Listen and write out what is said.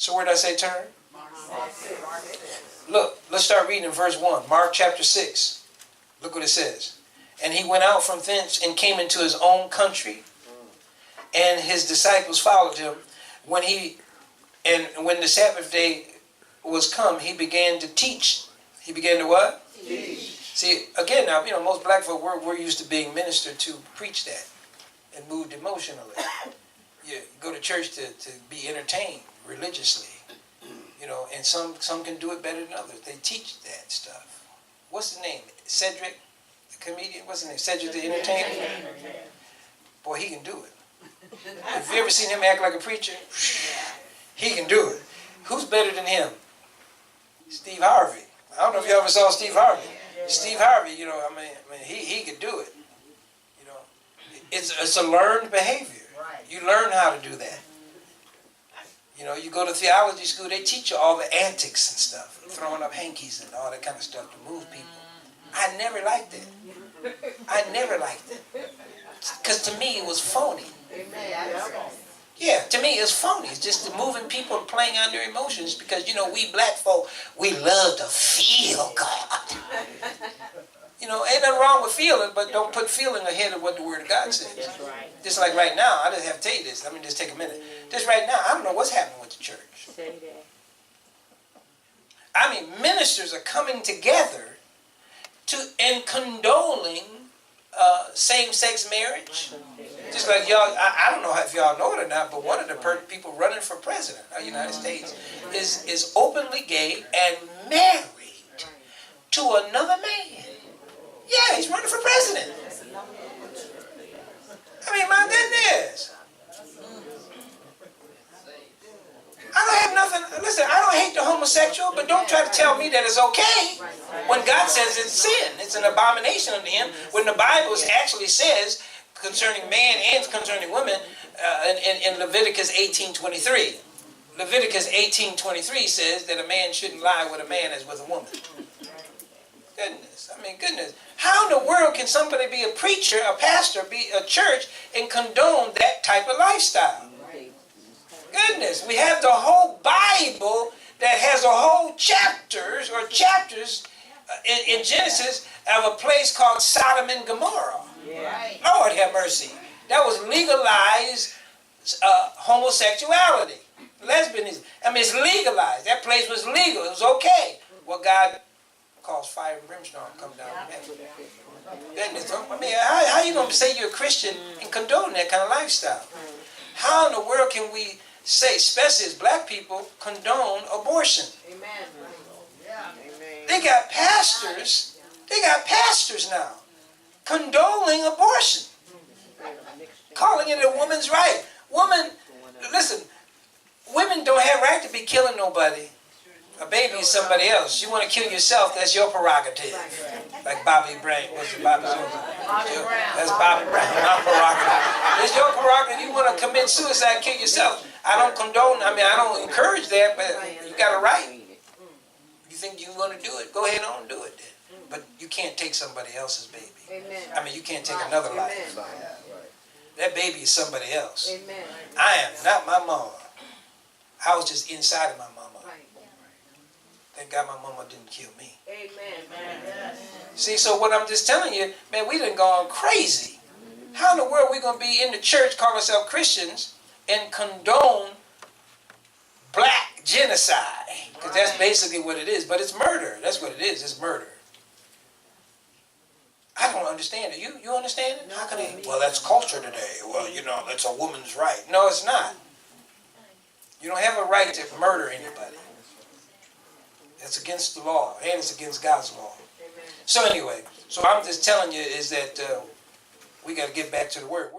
So where did I say turn? Look, let's start reading in verse 1. Mark chapter 6. Look what it says. And he went out from thence and came into his own country, and his disciples followed him. When the Sabbath day was come, he began to teach. He began to what? Teach. See, again now, most black folk, we're used to being ministered to preach that and moved emotionally. You go to church to be entertained religiously. And some can do it better than others. They teach that stuff. What's his name? Cedric, the comedian? What's his name? Cedric the entertainer? Boy, he can do it. Have you ever seen him act like a preacher? He can do it. Who's better than him? Steve Harvey. I don't know if you ever saw Steve Harvey. Steve Harvey, he could do it. It's a learned behavior. You learn how to do that. You go to theology school, they teach you all the antics and stuff, throwing up hankies and all that kind of stuff to move people. I never liked it. Because to me it was phony. Yeah, to me it's phony. It's just moving people and playing on their emotions because, we black folk, we love to feel God. Ain't nothing wrong with feeling, but don't put feeling ahead of what the Word of God says. That's right. Just like right now, I just have to tell you this. Let me just take a minute. Just right now, I don't know what's happening with the church. Say that. Ministers are coming together and condoning same-sex marriage. Just like y'all, I don't know if y'all know it or not, but one of the people running for president of the United States is openly gay and married to another man. Yeah, he's running for president. My goodness. I don't have nothing. Listen, I don't hate the homosexual, but don't try to tell me that it's okay when God says it's sin. It's an abomination unto him. When the Bible actually says concerning man and concerning women in Leviticus 18:23. Leviticus 18:23 says that a man shouldn't lie with a man as with a woman. Goodness. How in the world can somebody be a preacher, a pastor, be a church, and condone that type of lifestyle? Goodness, we have the whole Bible that has a whole chapters in Genesis of a place called Sodom and Gomorrah. Yeah. Lord have mercy. That was legalized homosexuality, lesbianism. It's legalized. That place was legal. It was okay. Well, God calls fire and brimstone come down from heaven. Goodness, how you going to say you're a Christian and condone that kind of lifestyle? How in the world can we say, especially as black people, condone abortion? Amen. They got pastors now condoning abortion, calling it a woman's right. Listen, women don't have right to be killing nobody. A baby is somebody else. You want to kill yourself, that's your prerogative. Like Bobby Brown. What's it, Bobby Brown? That's Bobby Brown, my prerogative. It's your prerogative. You want to commit suicide, kill yourself. I don't condone, I don't encourage that, but you got a right. You think you want to do it, go ahead on and do it then. But you can't take somebody else's baby. You can't take another life. That baby is somebody else. Amen. I am not my mama. I was just inside of my mama. Thank God my mama didn't kill me. Amen. See, so what I'm just telling you, man, we done gone crazy. How in the world are we going to be in the church, call ourselves Christians, and condone black genocide? Because that's basically what it is. But it's murder. That's what it is. It's murder. I don't understand it. You understand it? How can they? Well, that's culture today. Well, that's a woman's right. No, it's not. You don't have a right to murder anybody. That's against the law, and it's against God's law. So anyway, I'm just telling you is that we got to get back to the Word.